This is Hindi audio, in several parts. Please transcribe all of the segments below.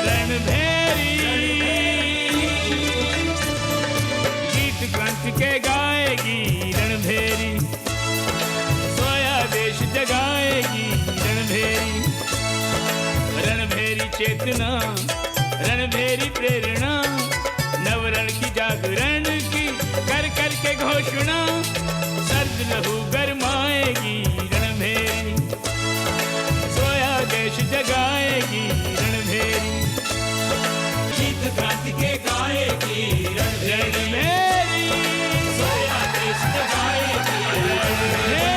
रणभेरी गीत ग्रंथ के गाएगी रणभेरी, सोया देश जगाएगी रणभेरी। रणभेरी चेतना, रणभेरी प्रेरणा, नवरण की जागरण की कर कर के घोषणा, सर्द लहू गरमाएगी रणभेरी, सोया देश जगाएगी रणभेरी। गीत क्रांति के गाएगी रणभेरी, सोया देश जगाएगी रणभेरी।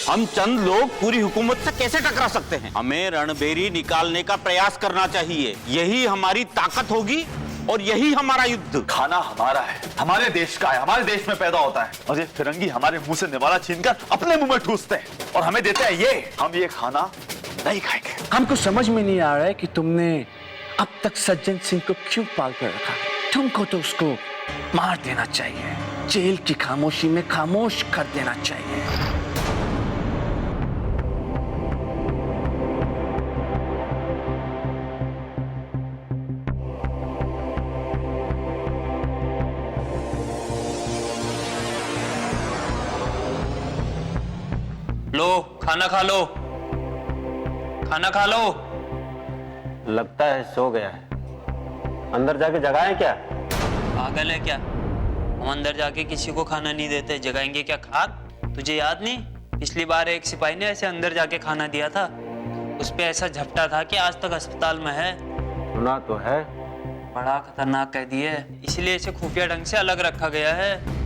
हम चंद लोग पूरी हुकूमत से कैसे टकरा सकते हैं? हमें रणभेरी निकालने का प्रयास करना चाहिए। यही हमारी ताकत होगी और यही हमारा युद्ध। खाना हमारा है, हमारे देश का है, हमारे देश में पैदा होता है, और ये फिरंगी हमारे मुंह से निवाला छीनकर अपने मुंह में ठूसते हैं और हमें देते हैं ये। हम ये खाना नहीं खाएंगे। हमको समझ में नहीं आ रहा है कि तुमने अब तक सज्जन सिंह को क्यों पाल कर रखा है। तुमको तो उसको मार देना चाहिए, जेल की खामोशी में खामोश कर देना चाहिए। लो खाना खा लो, खाना खा लो। लगता है सो गया है। अंदर जाके जगाएं क्या? पागल है क्या? हम अंदर जाके किसी को खाना नहीं देते, जगाएंगे क्या खाक? तुझे याद नहीं, पिछली बार एक सिपाही ने ऐसे अंदर जाके खाना दिया था, उस पे ऐसा झपटा था कि आज तक अस्पताल में है। सुना तो है। बड़ा खतरनाक कैदी है, इसलिए इसे खुफिया ढंग से अलग रखा गया है।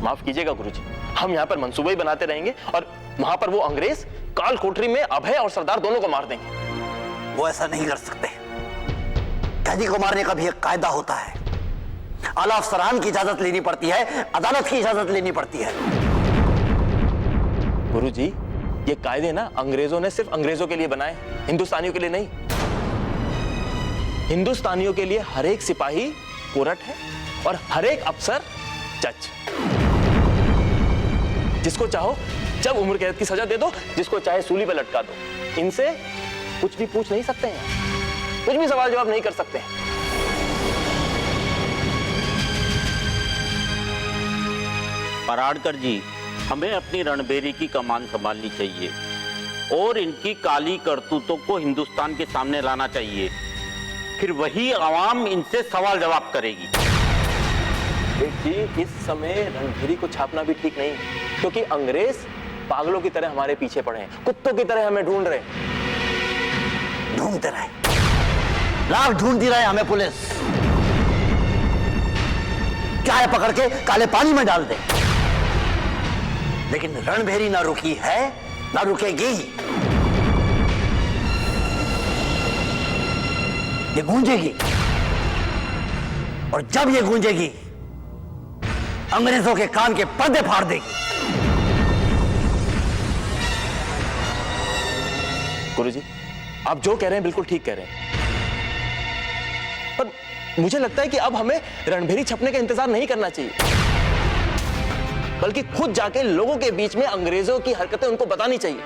माफ कीजिएगा गुरुजी, हम यहाँ पर मंसूबे ही बनाते रहेंगे और वहां पर वो अंग्रेज काल कोठरी में अभय और सरदार दोनों को मार देंगे। वो ऐसा नहीं कर सकते। कैदी को मारने का भी एक कायदा होता है। आला अफसरान की इजाजत लेनी पड़ती है, अदालत की इजाजत लेनी पड़ती है। गुरुजी, ये कायदे ना अंग्रेजों ने सिर्फ अंग्रेजों के लिए बनाए, हिंदुस्तानियों के लिए नहीं। हिंदुस्तानियों के लिए हर एक सिपाही कोर्ट है और हर एक अफसर जज। जिसको चाहो जब उम्र कैद की सजा दे दो, जिसको चाहे सूली पे लटका दो। इनसे कुछ भी पूछ नहीं सकते हैं, कुछ भी सवाल जवाब नहीं कर सकते हैं। पराड़कर जी, हमें अपनी रणभेरी की कमान संभालनी चाहिए और इनकी काली करतूतों को हिंदुस्तान के सामने लाना चाहिए। फिर वही आवाम इनसे सवाल जवाब करेगी। जी, इस समय रणभेरी को छापना भी ठीक नहीं, क्योंकअंग्रेज पागलों की तरह हमारे पीछे पड़े हैं, कुत्तों की तरह हमें ढूंढ रहे हैं। ढूंढते रहे, लाख ढूंढती रहे हमें पुलिस। क्या है, पकड़ के काले पानी में डाल दे। लेकिन रणभेरी ना रुकी है, ना रुकेगी। ये गूंजेगी, और जब ये गूंजेगी अंग्रेजों के कान के पर्दे फाड़ देगी। गुरुजी, आप जो कह रहे हैं बिल्कुल ठीक कह रहे हैं, पर मुझे लगता है कि अब हमें रणभेरी छपने का इंतजार नहीं करना चाहिए, बल्कि खुद जाके लोगों के बीच में अंग्रेजों की हरकतें उनको बतानी चाहिए,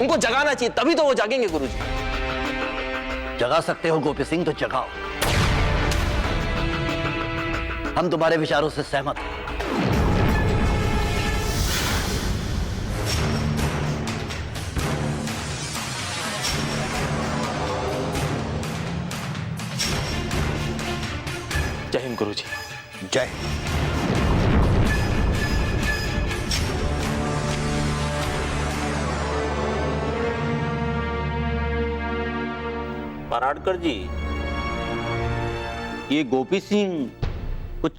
उनको जगाना चाहिए, तभी तो वो जागेंगे। गुरुजी, जगा सकते हो गोपी सिंह तो जगाओ। हम तुम्हारे विचारों से सहमत हैं। जय हिंद गुरुजी। जय। पराड़कर जी, ये गोपी सिंह कुछ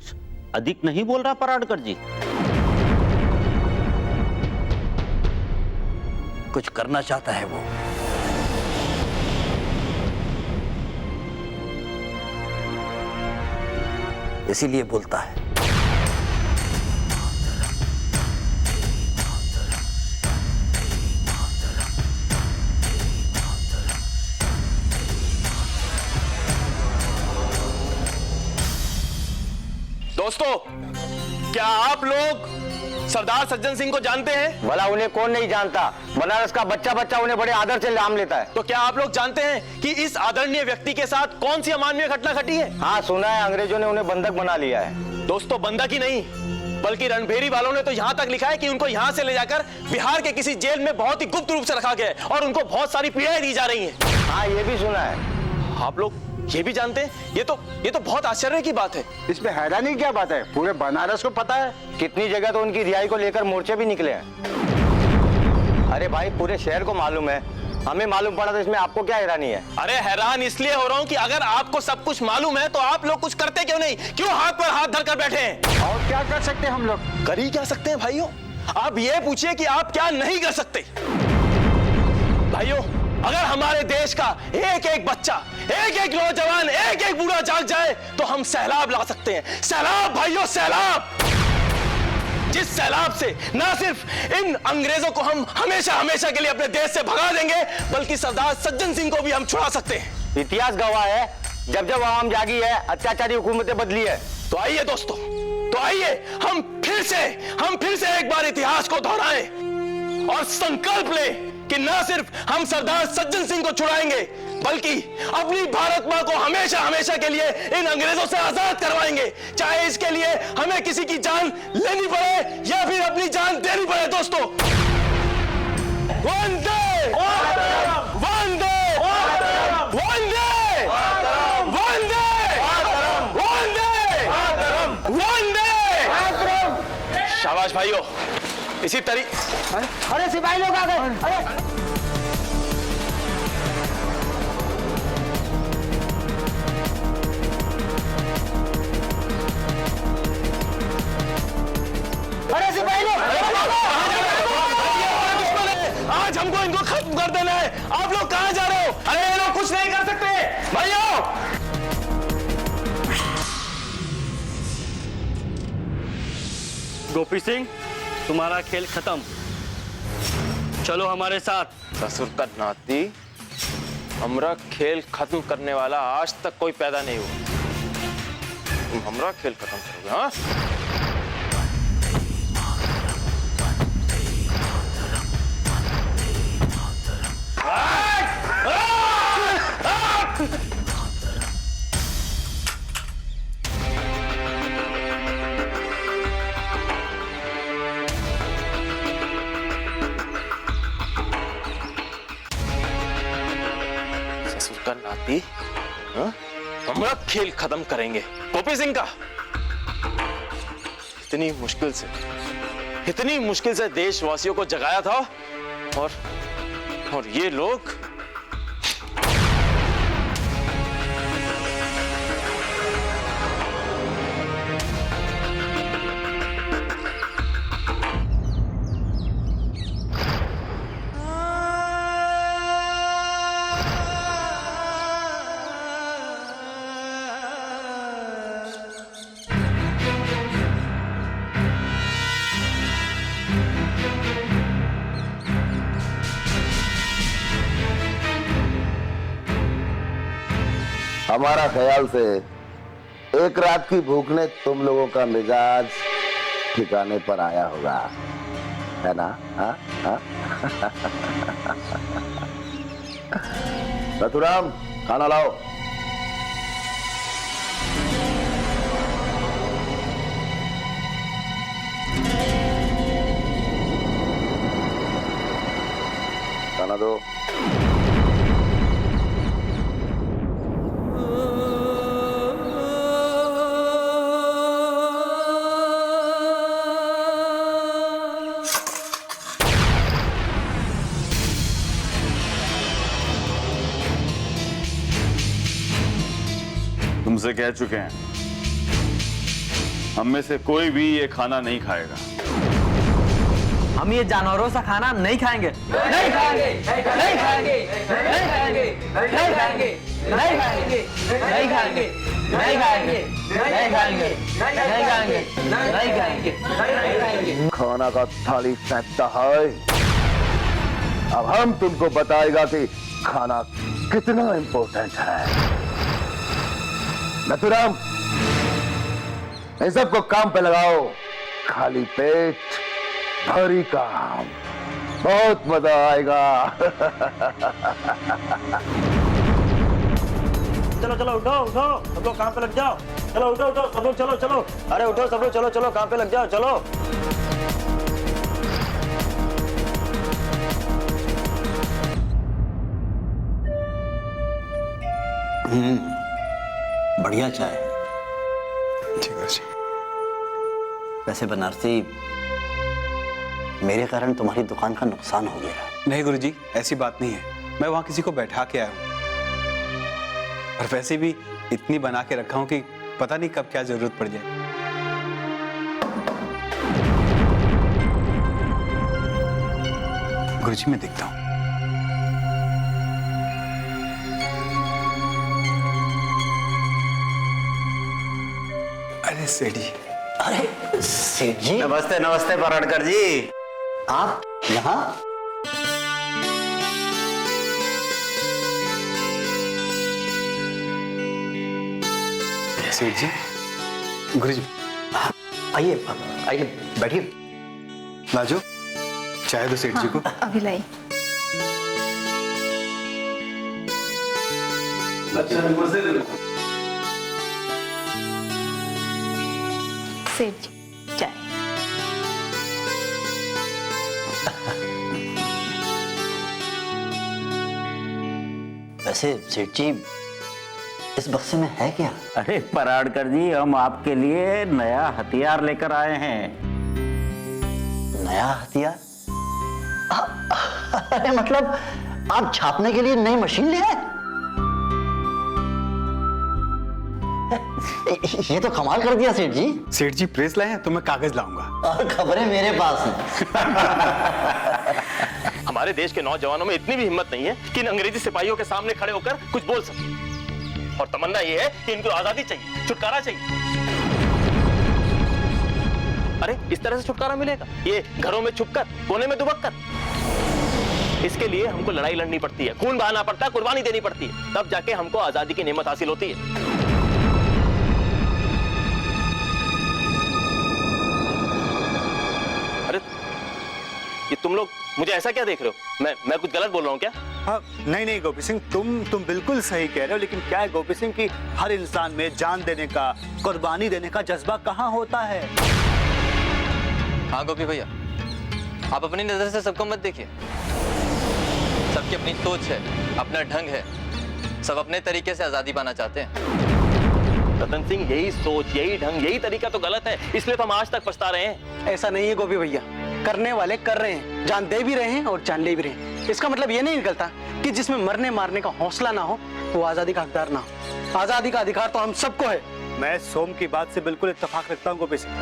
अधिक नहीं बोल रहा? पराड़कर जी, कुछ करना चाहता है वो। इसीलिए बोलता है। दोस्तों, क्या आप लोग सरदार सज्जन सिंह को जानते हैं? भला उन्हें कौन नहीं जानता। बनारस का बच्चा बच्चा उन्हें बड़े आदर से नाम लेता है। तो क्या आप लोग जानते हैं कि इस आदरणीय व्यक्ति के साथ कौन सी अमानवीय घटना घटी है? हाँ सुना है, अंग्रेजों ने उन्हें बंधक बना लिया है। दोस्तों, बंधक ही नहीं बल्कि रणभेरी वालों ने तो यहाँ तक लिखा है कि उनको यहाँ से ले जाकर बिहार के किसी जेल में बहुत ही गुप्त रूप से रखा गया है और उनको बहुत सारी पीड़ाएं दी जा रही हैं। हाँ ये भी सुना है। आप लोग ये भी जानते हैं? ये तो बहुत आश्चर्य की बात है। इसमें हैरानी क्या बात है, पूरे बनारस को पता है। कितनी जगह तो उनकी रिहाई को लेकर मोर्चे भी निकले हैं। अरे भाई पूरे शहर को मालूम है, हमें मालूम पड़ा तो इसमें आपको क्या हैरानी है? अरे हैरान इसलिए हो रहा हूँ कि अगर आपको सब कुछ मालूम है तो आप लोग कुछ करते क्यों नहीं? क्यों हाथ पर हाथ धरकर बैठे हैं? और क्या कर सकते हैं हम लोग? कर ही क्या सकते हैं भाइयों? आप ये पूछिए कि आप क्या नहीं कर सकते। भाइयों, अगर हमारे देश का एक एक बच्चा, एक एक नौजवान, एक एक बूढ़ा जाग जाए तो हम सैलाब ला सकते हैं। सैलाब भाइयों, सैलाब। जिस सैलाब से न सिर्फ इन अंग्रेजों को हम हमेशा हमेशा के लिए अपने देश से भगा देंगे बल्कि सरदार सज्जन सिंह को भी हम छुड़ा सकते हैं। इतिहास गवाह है, जब जब आवाम जागी है अत्याचारी हुकूमतें बदली है। तो आइए दोस्तों, तो आइए हम फिर से एक बार इतिहास को दोहराएं और संकल्प लें कि न सिर्फ हम सरदार सज्जन सिंह को छुड़ाएंगे बल्कि अपनी भारत मां को हमेशा हमेशा के लिए इन अंग्रेजों से आजाद करवाएंगे, चाहे इसके लिए हमें किसी की जान लेनी पड़े या फिर अपनी जान देनी पड़े। दोस्तों, वंदे वंदे वंदे वंदे वंदे वंदे। शाबाश भाइयों, इसी तरीके। अरे सिपाही लोग आ गए। अरे सिपाही लोग, आज हमको इनको खत्म कर देना है। आप लोग कहां जा रहे हो? अरे ये लोग कुछ नहीं कर सकते भाइयों। गोपी सिंह, तुम्हारा खेल खत्म, चलो हमारे साथ। ससुर का नाती, हमरा खेल खत्म करने वाला आज तक कोई पैदा नहीं हुआ। तुम हमरा खेल खत्म करोगे? हाँ, ससुर का नाती, हाँ? हमरा खेल खत्म करेंगे गोपी सिंह का। इतनी मुश्किल से देशवासियों को जगाया था और ये लोग। हमारा ख्याल से एक रात की भूख ने तुम लोगों का मिजाज ठिकाने पर आया होगा, है ना? हाँ हाँ। रतुराम, खाना लाओ। खाना दो। तुमसे कह चुके हैं, हम में से कोई भी ये खाना नहीं खाएगा। हम ये जानवरों सा खाना नहीं खाएंगे। नहीं खाएंगे, नहीं खाएंगे, नहीं खाएंगे, नहीं खाएंगे, नहीं खाएंगे, नहीं खाएंगे। नहीं खाएंगे, नहीं खाएंगे, नहीं खाएंगे, नहीं खाएंगे, नहीं खाएंगे। खाना का थाली फेंकता है। अब हम तुमको बताएगा कि खाना कितना इंपॉर्टेंट है। नथुराम, इन सबको काम पे लगाओ। खाली पेट भारी काम, बहुत मजा आएगा। चलो चलो उठो उठो, सब लोग काम पे लग जाओ। चलो उठो उठो सब लोग, चलो चलो। अरे उठो सब लोग, चलो चलो काम पे लग जाओ, चलो। बढ़िया चाय। ठीक है जी। वैसे बनारसी, मेरे कारण तुम्हारी दुकान का नुकसान हो गया। नहीं गुरुजी, ऐसी बात नहीं है। मैं वहां किसी को बैठा के आया हूं, और वैसे भी इतनी बना के रखा हूं कि पता नहीं कब क्या जरूरत पड़ जाए। गुरुजी मैं देखता हूं। अरे सेठ जी। अरे सेठ जी, नमस्ते नमस्ते पराड़कर जी। आप यहाँ? सेठ जी, गुरुजी आइए आइए, बैठिए। लाजो, चाय दो सेठ जी को। अभी लाई। सेठ जी चाय। वैसे सेठ जी, इस बक्से में है क्या? अरे पराड़कर जी, हम आपके लिए नया हथियार लेकर आए हैं। नया हथियार? अरे मतलब आप छापने के लिए नई मशीन ले आए? ये तो कमाल कर दिया सेठ जी। सेठ जी प्रेस लाए हैं तो मैं कागज लाऊंगा। और खबरें मेरे पास हैं। हमारे देश के नौजवानों में इतनी भी हिम्मत नहीं है कि इन अंग्रेजी सिपाहियों के सामने खड़े होकर कुछ बोल सके। और तमन्ना ये है कि इनको आजादी चाहिए, छुटकारा चाहिए। अरे इस तरह से छुटकारा मिलेगा? ये घरों में छुपकर, कोने में दुबककर। इसके लिए हमको लड़ाई लड़नी पड़ती है, खून बहाना पड़ता है, कुर्बानी देनी पड़ती है, तब जाके हमको आजादी की नेमत हासिल होती है। अरे ये तुम लोग मुझे ऐसा क्या देख रहे हो? मैं कुछ गलत बोल रहा हूँ क्या? हाँ, नहीं नहीं गोपी सिंह, तुम बिल्कुल सही कह रहे हो। लेकिन क्या है गोपी सिंह कि हर इंसान में जान देने का, कुर्बानी देने का जज्बा कहाँ होता है? हाँ गोपी भैया, आप अपनी नजर से सबको मत देखिए। सबकी अपनी सोच है, अपना ढंग है, सब अपने तरीके से आजादी पाना चाहते हैं। रतन सिंह, यही सोच, यही ढंग, यही तरीका तो गलत है, इसलिए तो हम आज तक पछता रहे हैं। ऐसा नहीं है गोपी भैया, करने वाले कर रहे हैं, जान दे भी रहे हैं और जान ले भी रहे हैं। इसका मतलब ये नहीं निकलता कि जिसमें मरने मारने का हौसला ना हो वो आजादी का हकदार ना हो। आजादी का अधिकार तो हम सबको है। मैं सोम की बात से बिल्कुल इत्तेफाक रखता हूँ गोपी सिंह।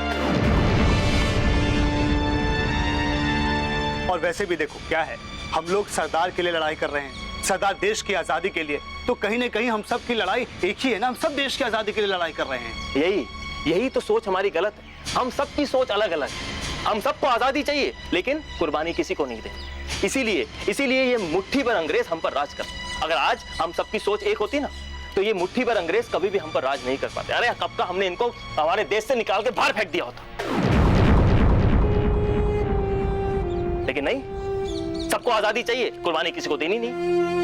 और वैसे भी देखो क्या है, हम लोग सरदार के लिए लड़ाई कर रहे हैं, सरदार देश की आजादी के लिए। तो कहीं ना कहीं हम सब की लड़ाई एक ही है ना, हम सब देश की आजादी के लिए लड़ाई कर रहे हैं। यही तो सोच हमारी गलत है। हम सबकी सोच अलग अलग है। हम सबको आजादी चाहिए, लेकिन कुर्बानी किसी को नहीं देनी। इसीलिए ये मुट्ठी भर अंग्रेज हम पर राज कर। अगर आज हम सबकी सोच एक होती ना, तो ये मुट्ठी भर अंग्रेज कभी भी हम पर राज नहीं कर पाते। अरे कब का हमने इनको हमारे देश से निकाल के बाहर फेंक दिया होता। लेकिन नहीं, सबको आजादी चाहिए, कुर्बानी किसी को देनी नहीं।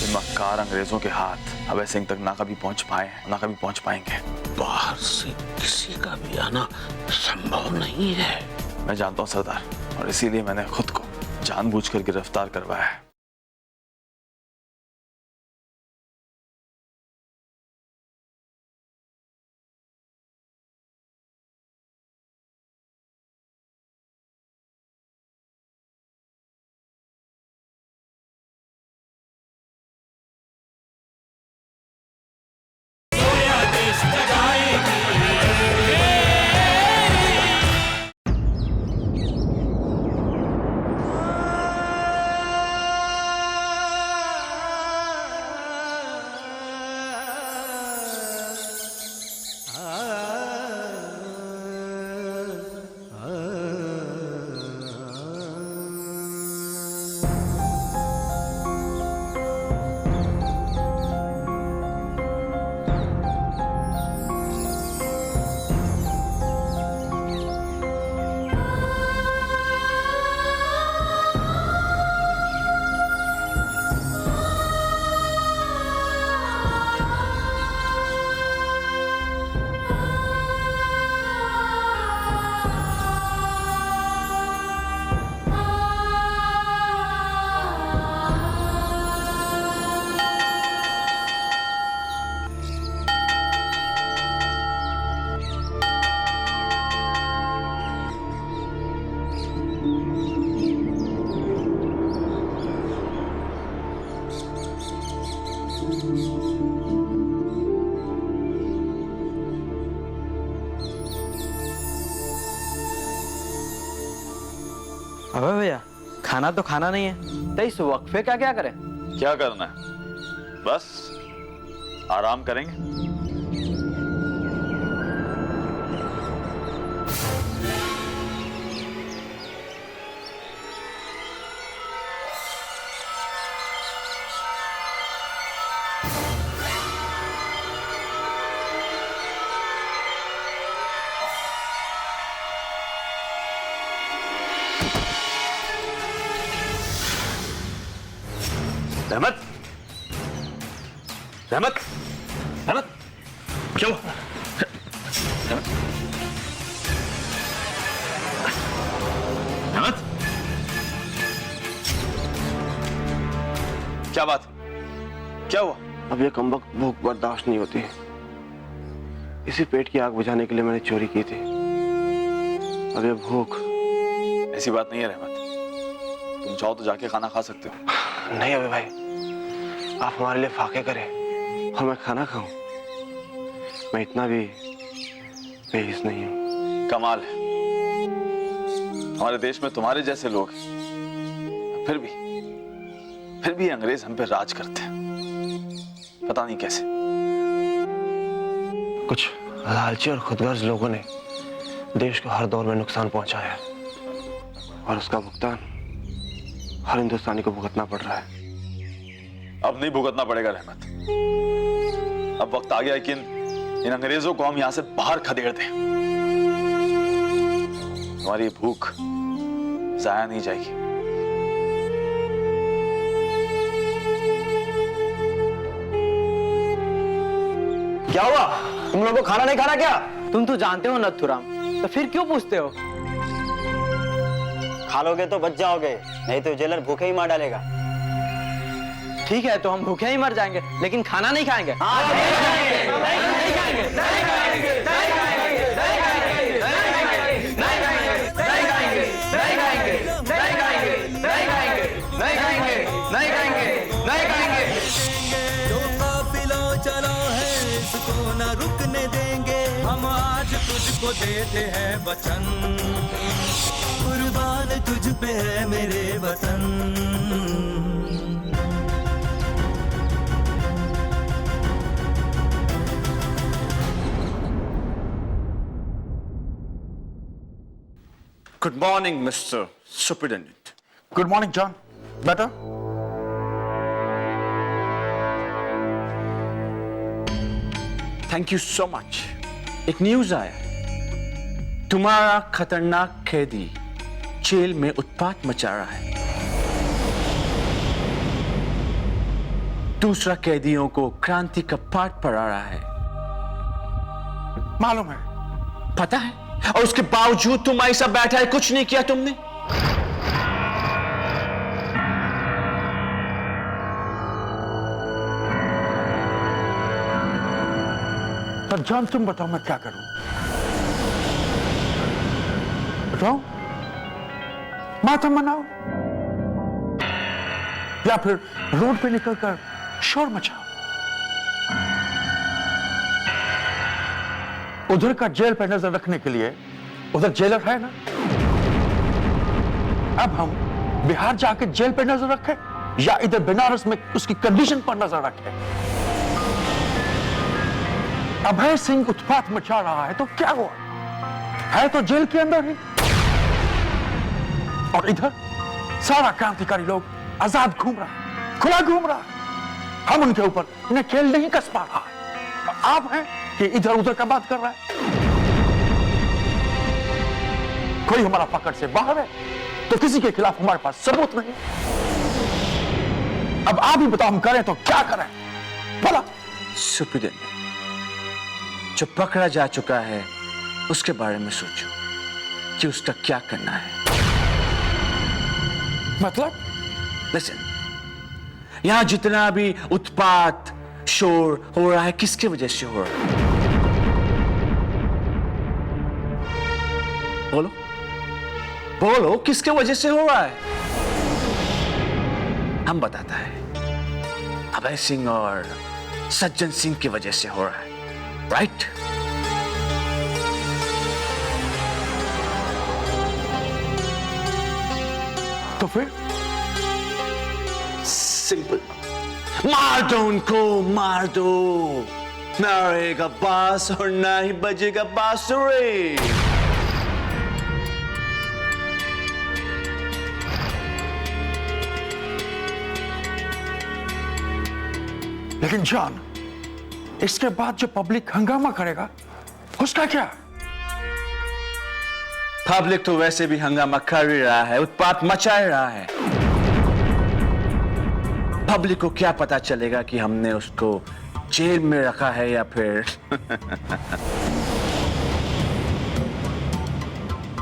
मक्कार अंग्रेजों के हाथ अभय सिंह तक ना कभी पहुंच पाए हैं, ना कभी पहुंच पाएंगे। बाहर से किसी का भी आना संभव नहीं है। मैं जानता हूं सरदार, और इसीलिए मैंने खुद को जानबूझकर गिरफ्तार करवाया है। देश जगाएगी, अबे भैया खाना तो खाना नहीं है, तो इस वक्फे का क्या करें? क्या करना है? बस आराम करेंगे। रहमत, रहमत, रहमत, क्या हुआ? रहमत, रहमत, क्या बात? क्या हुआ? अब ये कमबख्त भूख बर्दाश्त नहीं होती। इसी पेट की आग बुझाने के लिए मैंने चोरी की थी। अब ये भूख। ऐसी बात नहीं है रहमत, तुम चाहो तो जाके खाना खा सकते हो। नहीं अबे भाई, आप हमारे लिए फाके करें और मैं खाना खाऊं। मैं इतना भी बेहिस नहीं हूं। कमाल है, हमारे देश में तुम्हारे जैसे लोग हैं, फिर भी अंग्रेज हम पे राज करते हैं, पता नहीं कैसे। कुछ लालची और खुदगर्ज लोगों ने देश को हर दौर में नुकसान पहुंचाया है और उसका भुगतान हर हिंदुस्तानी को भुगतना पड़ रहा है। अब नहीं भुगतना पड़ेगा रहमत, अब वक्त आ गया है कि इन अंग्रेजों को हम यहां से बाहर खदेड़ दें। हमारी भूख जाया नहीं जाएगी। क्या हुआ? तुम लोगों को खाना नहीं खाना क्या? तुम तो जानते हो नथुराम, तो फिर क्यों पूछते हो? खा लोगे तो बच जाओगे, नहीं तो जेलर भूखे ही मार डालेगा। ठीक है, तो हम भूखे ही मर जाएंगे, लेकिन खाना नहीं खाएंगे। जो काफिला चला है इसको न रुकने देंगे, हम आज तुझको देते हैं वचन, कुर्बान तुझ पे है मेरे वतन। Good morning, Mr. Superintendent. Good morning John. बेटा, Thank you so much. एक न्यूज आया है, तुम्हारा खतरनाक कैदी जेल में उत्पात मचा रहा है। दूसरा कैदियों को क्रांति का पाठ पढ़ा रहा है। मालूम है, पता है, और उसके बावजूद तुम ऐसा बैठा है, कुछ नहीं किया तुमने। पर जॉन तुम बताओ मैं क्या करूं? बताओ, मातम मनाओ या फिर रोड पे निकलकर शोर मचाओ? उधर का जेल पे नजर रखने के लिए उधर जेलर है ना। अब हम बिहार जाके जेल पे नजर रखें या इधर बनारस में उसकी कंडीशन पर नजर रखें? अभय सिंह उत्पात मचा रहा है तो क्या हुआ? है तो जेल के अंदर ही, और इधर सारा क्रांतिकारी लोग आजाद घूम रहा है, खुला घूम रहा है। हम उनके ऊपर नकेल नहीं कस पा रहा है। आप हैं कि इधर उधर का बात कर रहा है। कोई हमारा पकड़ से बाहर है तो किसी के खिलाफ हमारे पास सबूत नहीं। अब आप ही बताओ, हम करें तो क्या करें? बोला। सुप्रीडेंट, जो पकड़ा जा चुका है उसके बारे में सोचो कि उसका क्या करना है। मतलब? लिसन, यहां जितना भी उत्पात शोर हो रहा है, किसकी वजह से हो रहा है? बोलो, बोलो किसके वजह से हो रहा है? हम बताता है, अभय सिंह और सज्जन सिंह की वजह से हो रहा है, राइट? तो फिर सिंपल, मार दो उनको, मार दो। ना रहेगा बांस और ना ही बजेगा बांसुरी। लेकिन जॉन, इसके बाद जो पब्लिक हंगामा करेगा उसका क्या? पब्लिक तो वैसे भी हंगामा कर ही रहा है, उत्पात मचा ही रहा है। पब्लिक को क्या पता चलेगा कि हमने उसको जेल में रखा है या फिर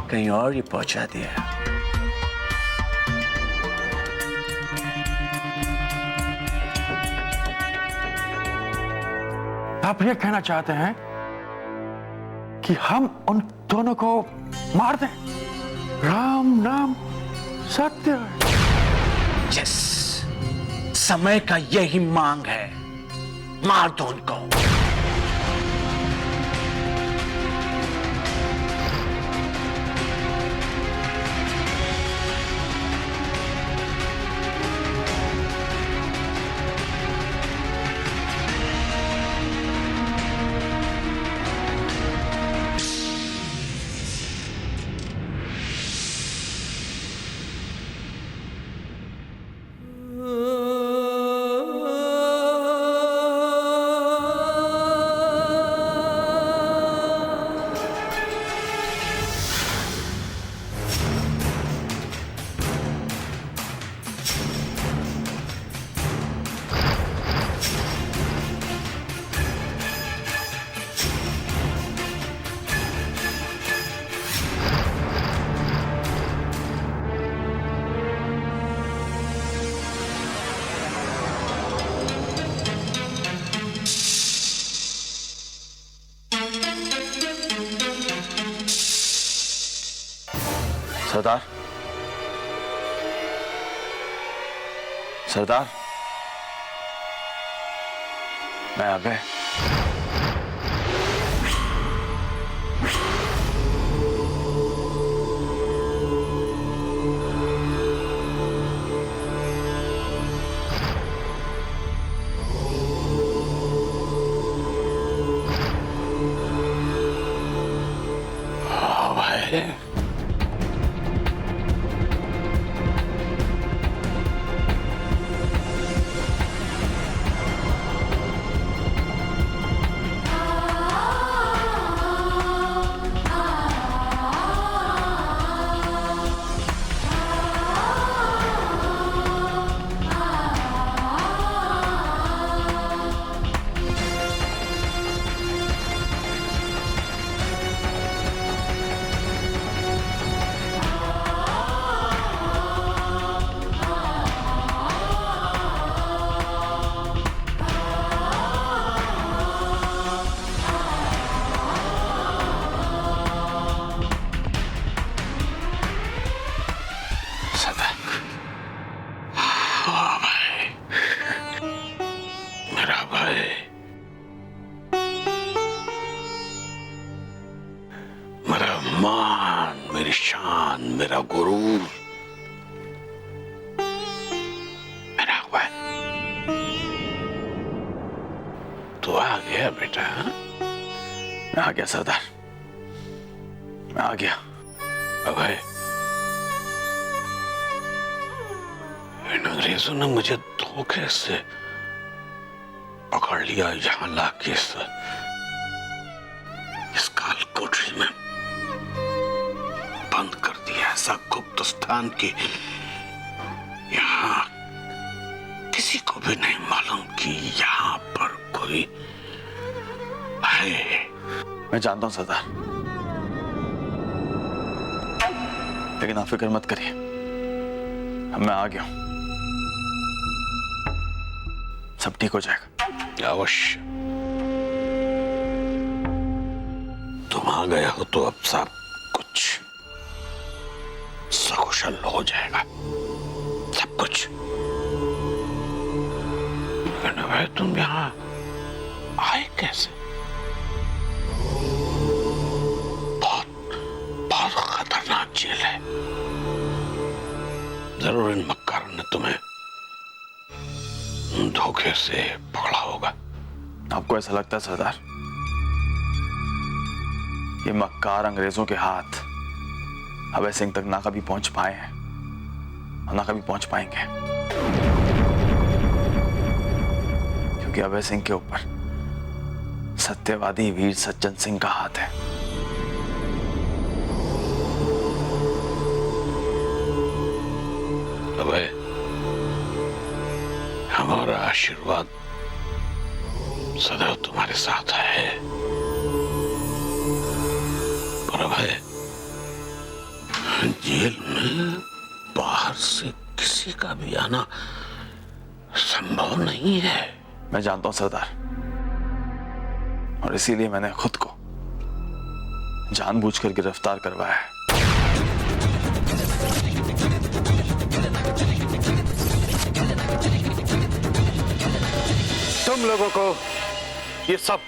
कहीं और ही पहुंचा दिया। आप ये कहना चाहते हैं कि हम उन दोनों को मार दें? राम नाम सत्य है। यस, समय का यही मांग है, मार दो उनको। सरदार, सरदार, मैं आ गए। मान, मेरी शान, मेरा गुरूर, मेरा हुआ। तो आ गया बेटा? मैं आ गया सरदार, मैं आ गया। अभय, इन अंग्रेजों ने मुझे धोखे से पकड़ लिया, यहां लाके इस काल कोठरी में बंद कर दिया, ऐसा गुप्त स्थान की यहाँ किसी को भी नहीं मालूम कि यहाँ पर कोई है। मैं जानता हूं सरदार, लेकिन आप फिक्र मत करिए, मैं आ गया हूं, सब ठीक हो जाएगा। अवश्य, तुम आ गए हो तो अब सब कुछ सकुशल हो जाएगा सब कुछ। लेकिन भाई तुम यहाँ आए कैसे? बहुत खतरनाक जेल है। जरूर इन मक्कारों ने तुम्हें धोखे से पकड़ा होगा। आपको ऐसा लगता है सरदार? ये मक्कार अंग्रेजों के हाथ अभय सिंह तक ना कभी पहुंच पाए हैं और ना कभी पहुंच पाएंगे, क्योंकि अभय सिंह के ऊपर सत्यवादी वीर सज्जन सिंह का हाथ है। अभय, हमारा आशीर्वाद सदैव तुम्हारे साथ है। पर अभय, जेल में बाहर से किसी का भी आना संभव नहीं है। मैं जानता हूं सरदार, और इसीलिए मैंने खुद को जानबूझकर गिरफ्तार करवाया है। तुम लोगों को ये सब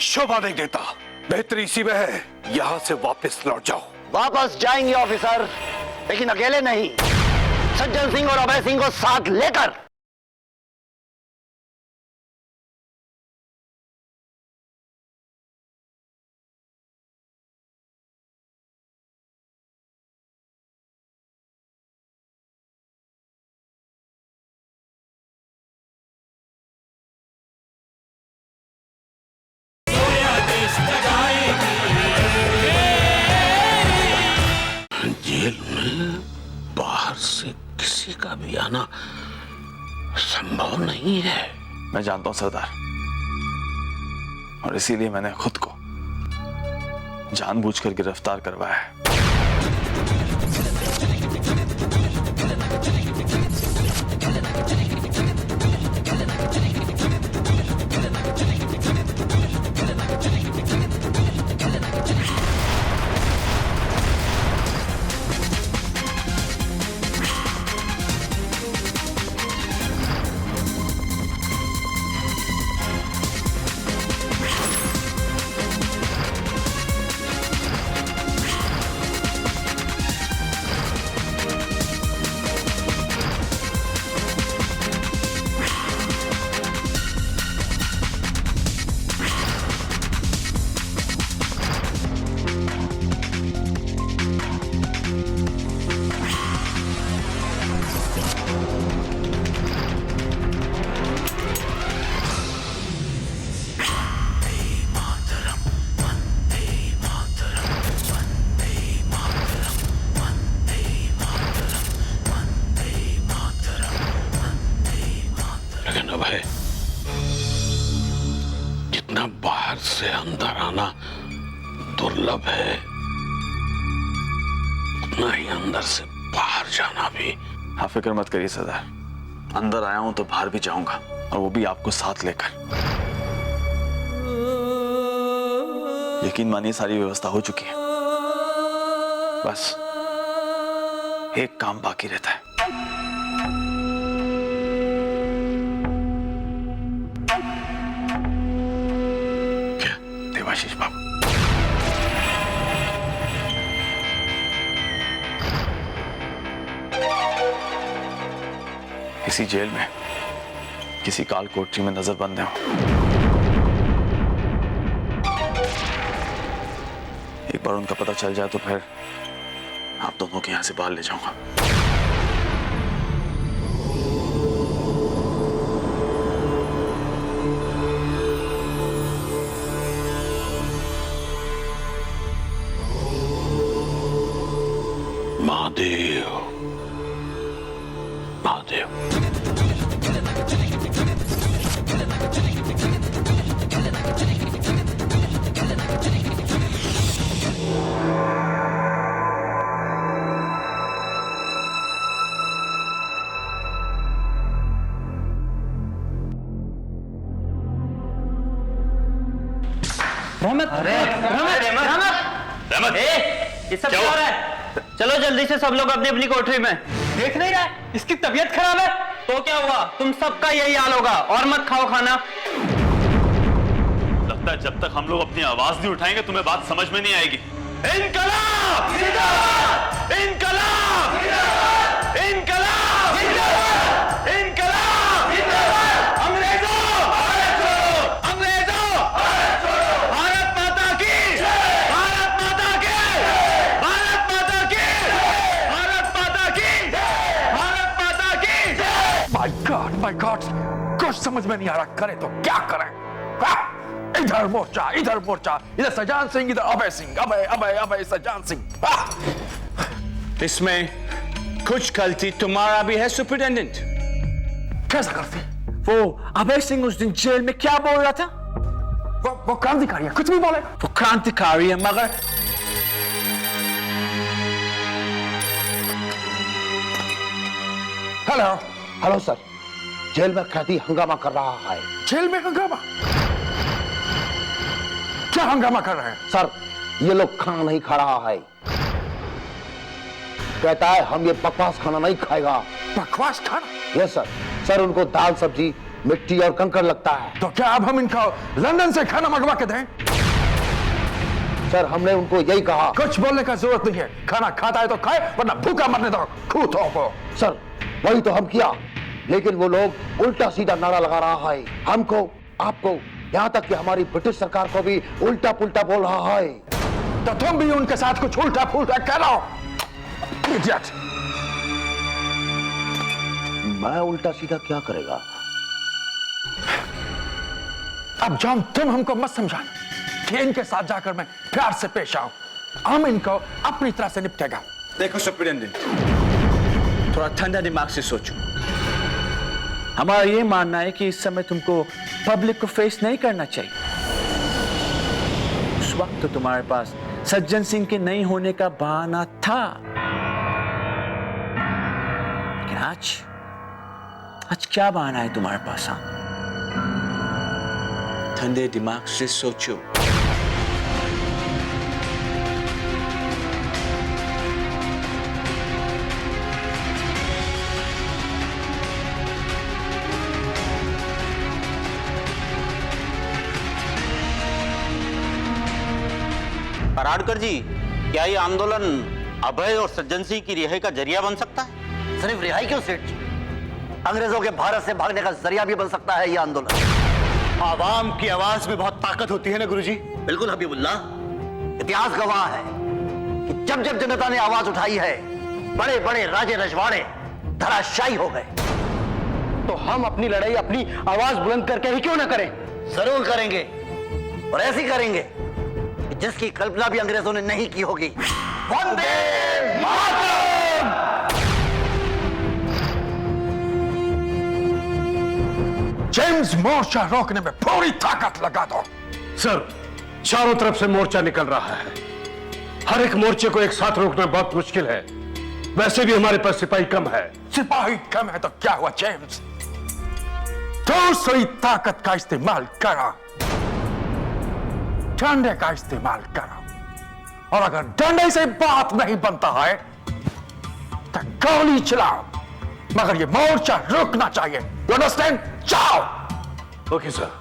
शोभा नहीं देता। बेहतरी इसी में है, यहां से वापस लौट जाओ। वापस जाएंगे ऑफिसर, लेकिन अकेले नहीं, सज्जन सिंह और अभय सिंह को साथ लेकर। जेल में बाहर से किसी का भी आना संभव नहीं है। मैं जानता हूं सरदार, और इसीलिए मैंने खुद को जानबूझकर गिरफ्तार करवाया है। जितना बाहर से अंदर आना दुर्लभ है, उतना ही अंदर से बाहर जाना भी। आप फिक्र मत करिए सरदार, अंदर आया हूं तो बाहर भी जाऊंगा, और वो भी आपको साथ लेकर। यकीन मानिए सारी व्यवस्था हो चुकी है, बस एक काम बाकी रहता है। क्या? देवाशीष बाबू, इसी जेल में किसी काल कोठरी में नजर बंद है। एक बार उनका पता चल जाए तो फिर आप दोनों को यहां से बाहर ले जाऊंगा। महादेव, महादेव। रहमत, रहमत, रहमत, रहमत, ये सब क्या हो रहा है? चलो जल्दी से सब लोग अपनी अपनी कोठरी में। देख नहीं रहा है इसकी तबीयत खराब है? तो क्या हुआ, तुम सबका यही हाल होगा। और मत खाओ खाना। लगता है जब तक हम लोग अपनी आवाज नहीं उठाएंगे तुम्हें बात समझ में नहीं आएगी। इनकलाब! इनकलाब! इनकलाब! इनकलाब! अंग्रेजों! अंग्रेजों! भारत माता की! भारत माता की! भारत माता की! भारत माता की! भारत माता की! माय गॉड, कुछ समझ में नहीं आ रहा, करें तो क्या करें? इधर मोर्चा, इधर मोर्चा, इधर सजान सिंह, इधर अभय सिंह, अभय अभय अभय सजान सिंह। इसमें कुछ गलती तुम्हारा भी है सुपरिटेंडेंट। कैसा गलती? वो अभय सिंह उस दिन जेल में क्या बोल रहा था? वो क्रांतिकारी है, कुछ भी बोले। वो क्रांतिकारी है मगर हेलो हेलो सर, जेल में कैदी हंगामा कर रहा है। जेल में हंगामा? क्या हंगामा कर रहे हैं? सर, ये लोग खाना नहीं खा रहा है। कहता है हम ये बकवास खाना नहीं खाएगा। बकवास खाना? Yes sir. सर, उनको दाल सब्जी मिट्टी और कंकड़ लगता है। तो क्या अब हम इनको लंदन से खाना मंगवा के दें? सर, हमने उनको यही कहा। कुछ बोलने का जरूरत नहीं है, खाना खाता है तो खाए वरना भूखा मरने दो खूतों को। सर, वही तो हम किया, लेकिन वो लोग उल्टा सीधा नारा लगा रहा है, हमको, आपको, यहाँ तक कि हमारी ब्रिटिश सरकार को भी उल्टा पुल्टा बोल रहा है। तो तुम भी उनके साथ कुछ उल्टा पुल्टा करो। इडियट। मैं उल्टा सीधा क्या करेगा? अब जॉन, तुम हमको मत समझाना कि इनके साथ जाकर मैं प्यार से पेश आऊं। हम इनको अपनी तरह से निपटेगा। देखो सुपरिटेंडेंट, थोड़ा ठंडा दिमाग से सोचो। हमारा ये मानना है कि इस समय तुमको पब्लिक को फेस नहीं करना चाहिए। उस वक्त तो तुम्हारे पास सज्जन सिंह के नहीं होने का बहाना था, लेकिन आज क्या बहाना है तुम्हारे पास? हाँ, ठंडे दिमाग से सोचो। पराडकर जी, क्या ये आंदोलन अभय और सज्जन सिंह की रिहाई का जरिया बन सकता है? सिर्फ रिहाई क्यों सेठ जी, अंग्रेजों के भारत से भागने का जरिया भी बन सकता है ये आंदोलन। आवाम की आवाज में बहुत ताकत होती है ना गुरुजी। बिल्कुल हबीबुल्लाह, इतिहास गवाह है कि जब जब जनता ने आवाज उठाई है, बड़े बड़े राजे रजवाड़े धराशायी हो गए। तो हम अपनी लड़ाई अपनी आवाज बुलंद करके ही क्यों ना करें? जरूर करेंगे, और ऐसी करेंगे जिसकी कल्पना भी अंग्रेजों ने नहीं की होगी। वंदे मातरम! जेम्स, मोर्चा रोकने में पूरी ताकत लगा दो। सर, चारों तरफ से मोर्चा निकल रहा है। हर एक मोर्चे को एक साथ रोकना बहुत मुश्किल है। वैसे भी हमारे पास सिपाही कम है। सिपाही कम है तो क्या हुआ जेम्स? दूसरी ताकत का इस्तेमाल करो, डंडे का इस्तेमाल करो, और अगर डंडे से बात नहीं बनता है तो गोली चलाओ, मगर ये मोर्चा रुकना चाहिए। You understand? जाओ। Okay sir.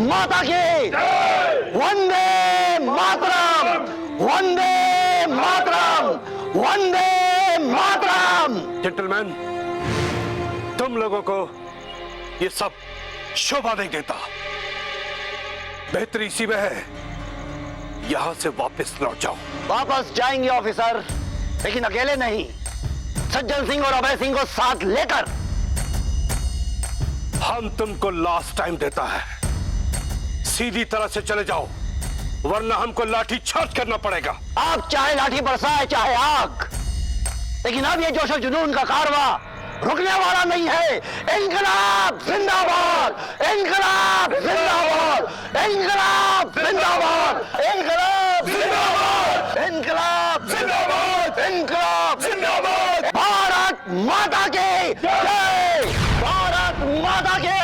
माता की वंदे मातरम, वंदे वंदे मातरम। जेंटलमैन, तुम लोगों को ये सब शोभा नहीं देता। बेहतरी इसी में है, यहां से वापस लौट जाओ। वापस जाएंगे ऑफिसर, लेकिन अकेले नहीं, सज्जन सिंह और अभय सिंह को साथ लेकर। हम तुमको लास्ट टाइम देता है, सीधी तरह से चले जाओ, वरना हमको लाठी चार्ज करना पड़ेगा। आप चाहे लाठी बरसाए चाहे आग, लेकिन अब ये जोश और जुनून का कारवां रुकने वाला नहीं है। इनकलाब जिंदाबाद, इनकलाब जिंदाबाद, इनकलाब जिंदाबाद, इनकलाब जिंदाबाद, इनकलाब जिंदाबाद, इनकलाब जिंदाबाद। भारत माता की जय, भारत माता की जय।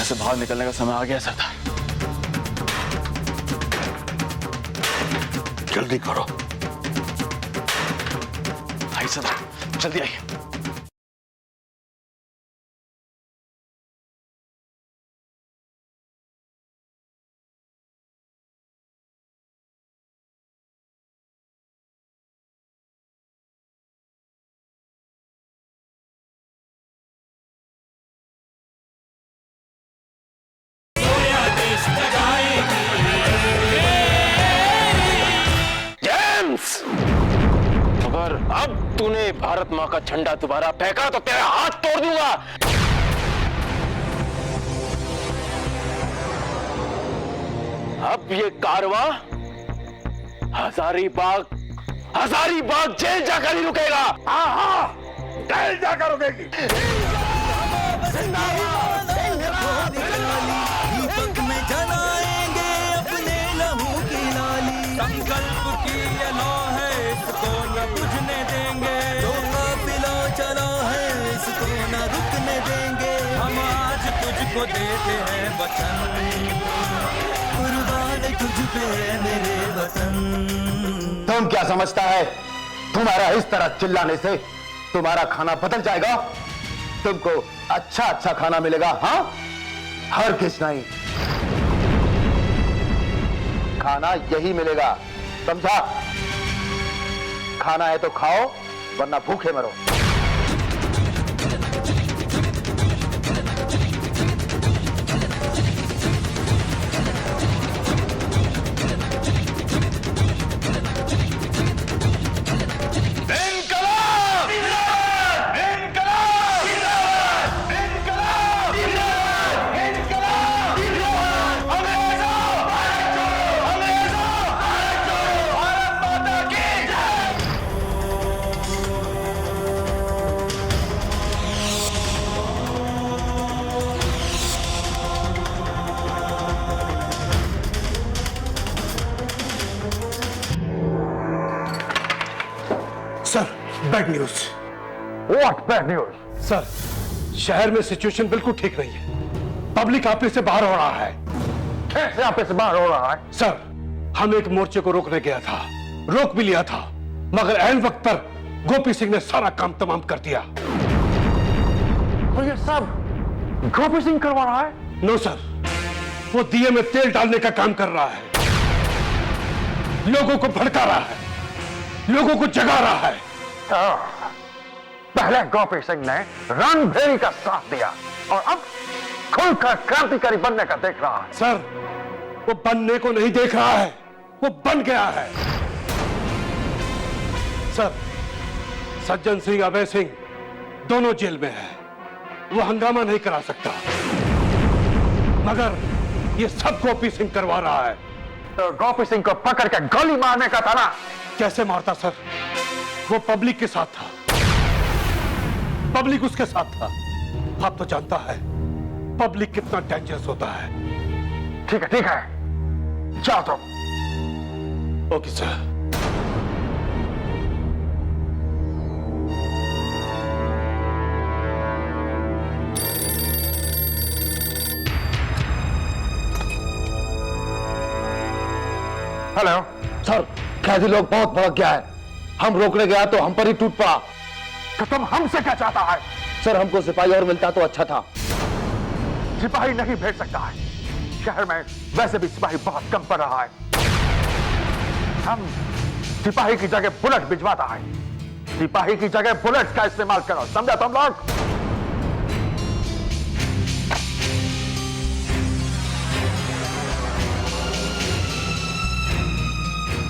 से बाहर निकलने का समय आ गया सरदार। जल्दी करो। आइए सरदार, जल्दी आइए। अगर अब तूने भारत माँ का झंडा दोबारा फेंका तो तेरे हाथ तोड़ दूंगा। अब ये कारवां हजारीबाग जेल जाकर ही रुकेगा। हाँ हाँ, जेल जाकर रुकेगी। दीपक में जलाएंगे अपने लहू की लाली। संकल्प की ये लौ है, इसको न बुझने देंगे। जो काफिला चला है, इसको न रुकने देंगे। हम आज तुझको देते हैं वचन, कुर्बान तुझ पे है मेरे वतन। तुम क्या समझता है, तुम्हारा इस तरह चिल्लाने से तुम्हारा खाना बदल जाएगा? तुमको अच्छा अच्छा खाना मिलेगा। हाँ, हर किस नहीं, खाना यही मिलेगा, समझा? खाना है तो खाओ, वरना भूखे मरो। Sir, bad news. What bad news? Sir, शहर में सिचुएशन बिल्कुल ठीक नहीं है। पब्लिक आपे से बाहर हो रहा है। कैसे आपे से बाहर हो रहा है? सर, हम एक मोर्चे को रोकने गया था, रोक भी लिया था, मगर ऐन वक्त पर गोपी सिंह ने सारा काम तमाम कर दिया। तो ये सब गोपी सिंह करवा रहा है? नो सर, वो दिए में तेल डालने का काम कर रहा है, लोगों को भड़का रहा है, लोगों को जगा रहा है। पहले गोपी सिंह ने रणभेरी का साथ दिया और अब खुलकर क्रांतिकारी बनने का देख रहा है। सर, वो बनने को नहीं देख रहा है, वो बन गया है। सर, सज्जन सिंह, अभय सिंह दोनों जेल में है, वो हंगामा नहीं करा सकता, मगर ये सब गोपी सिंह करवा रहा है। तो गोपी सिंह को पकड़ के गोली मारने का था ना? कैसे मारता सर, वो पब्लिक के साथ था, पब्लिक उसके साथ था। आप तो जानता है पब्लिक कितना डेंजरस होता है। ठीक है, जाओ तो। Okay sir. हेलो सर, कैदी लोग बहुत भड़क गया है। हम रोकने गया तो हम पर ही टूट पड़ा। तो तुम हमसे क्या चाहता है? सर, हमको सिपाही और मिलता तो अच्छा था। सिपाही नहीं भेज सकता है। शहर में वैसे भी सिपाही बहुत कम पड़ रहा है। हम सिपाही की जगह बुलेट भिजवाता है। सिपाही की जगह बुलेट का इस्तेमाल करो, समझा तुम लोग?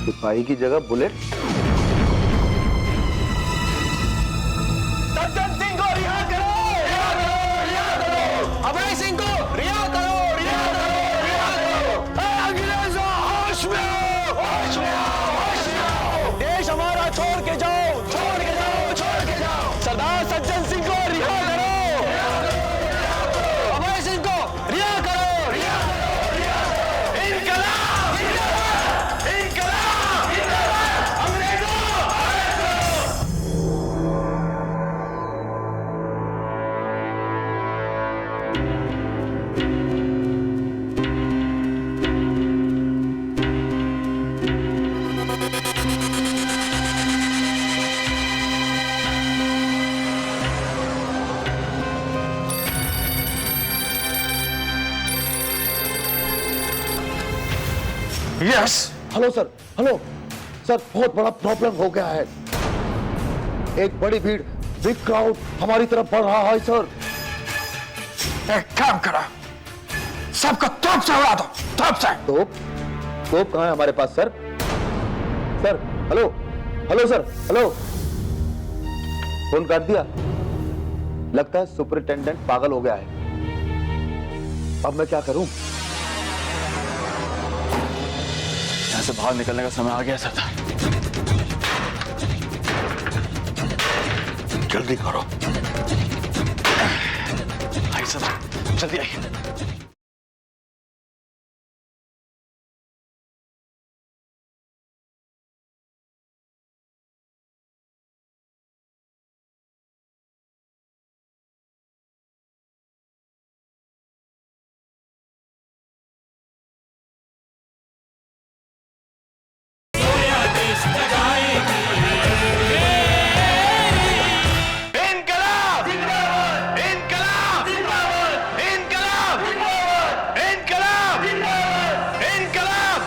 सिपाही की जगह बुलेट? सज्जन सिंह को रिहा करो, रिहा करो, रिहा करो। अभय सिंह को रिहा करो, रिहा करो, रिहा करो। अंग्रेजों होश में आओ, होश में आओ, होश में आओ। देश हमारा छोड़ के जाओ, छोड़ के जाओ, छोड़ के जाओ। सरदार सज्जन सिंह को रिहा करो, अभय सिंह को रिहा करो, रिहा करो, रिहा करो। इनकलाब, इनकलाब, इनकलाब, इनकलाब। अंग्रेजों yes. Hello sir, hello sir, बहुत बड़ा प्रॉब्लम हो गया है। एक बड़ी भीड़, बिग क्राउड हमारी तरफ बढ़ रहा है सर। एक काम करो, सबको तोप से उड़ा दो, तोप से। तोप? तोप कहां है हमारे पास sir? Sir, hello, hello sir, hello. Phone काट दिया। लगता है सुपरिटेंडेंट पागल हो गया है। अब मैं क्या करूं? यहां से बाहर निकलने का समय आ गया सरदार। जल्दी करो। आइए सरदार, जल्दी आइए। इनकलाब, इनकलाब, इनकलाब, इनकलाब, इनकलाब, इनकलाब, इनकलाब,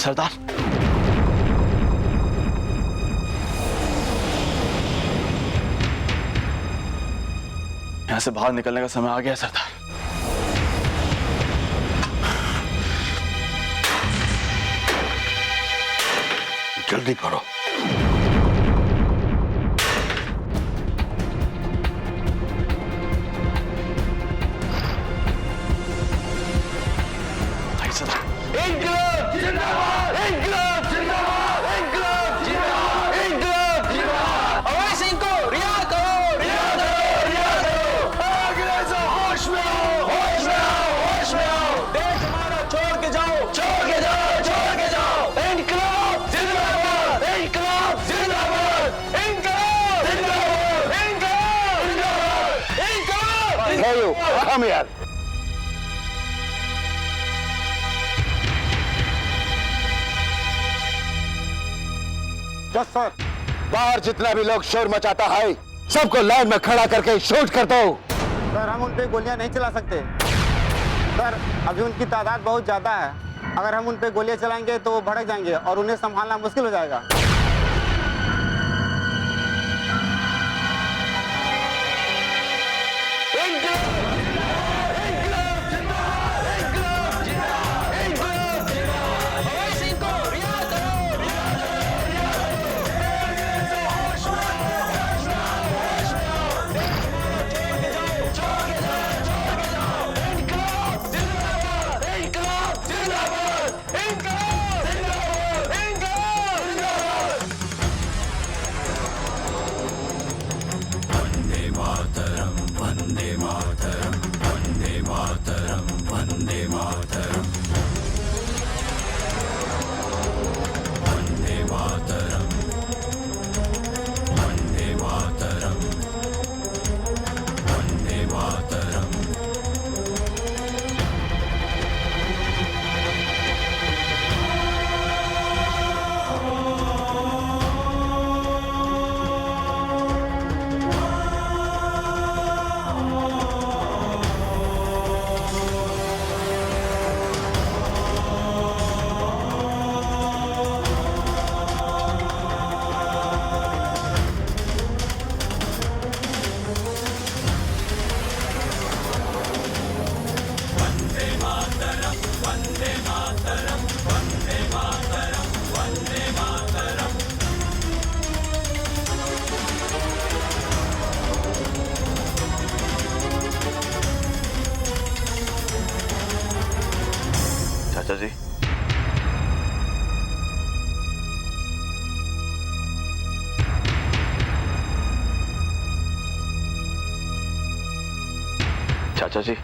सरदार, यहां से बाहर निकलने का समय आ गया सरदार। जल्दी करो। आइए सरदार। इनकलाब जिंदाबाद, इनकलाब जिंदाबाद, इनकलाब जिंदाबाद, इनकलाब जिंदाबाद। अभय सिंह को रिहा करो, रिहा करो, रिहा करो। अंग्रेजों होश में आओ, होश में आओ, होश में आओ। देश हमारा छोड़ के जाओ, छोड़ के जाओ, छोड़ के जाओ। इनकलाब जिंदाबाद, इनकलाब जिंदाबाद, इनकलाब जिंदाबाद, इनकलाब जिंदाबाद, इनकलाब। Hey you, come here. Sir, बाहर जितना भी लोग शोर मचाता है सबको लाइन में खड़ा करके शूट कर दो। सर, हम उन पे गोलियां नहीं चला सकते। सर, अभी उनकी तादाद बहुत ज्यादा है। अगर हम उन पे गोलियां चलाएंगे तो वो भड़क जाएंगे और उन्हें संभालना मुश्किल हो जाएगा। चाचा जी, चाचा जी,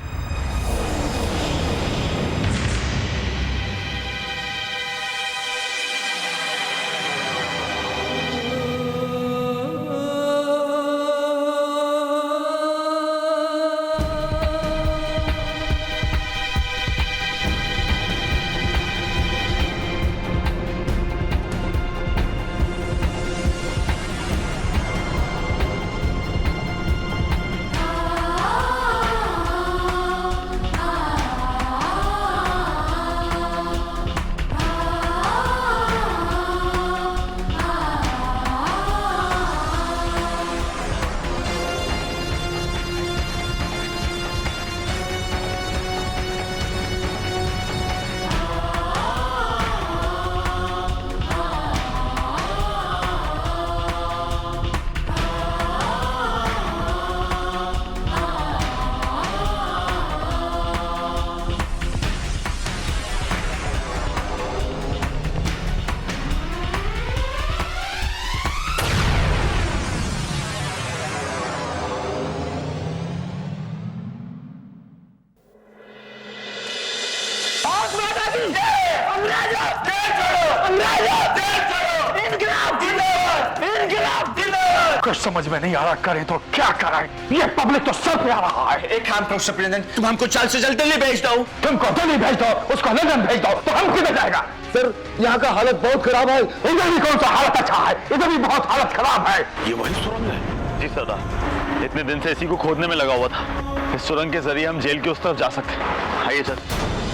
कुछ समझ में नहीं आ रहा, करें तो क्या कराएं? ये पब्लिक तो सर पे आ रहा है। एक काम करो सुप्रिटेंडेंट, तुम हमको चाल से जल्द दिल्ली भेज दो। तुमको दिल्ली भेज दो, उसको लंदन भेज दो, तो हम किधर जाएगा? सर यहाँ का हालत बहुत खराब है। इधर भी कौन सा हालत अच्छा है? इधर भी बहुत हालत खराब है। ये वही सुरंग है? जी सरदार, इतने दिन से इसी को खोदने में लगा हुआ था। इस सुरंग के जरिए हम जेल के उस तरफ जा सकते हैं। आइए सर।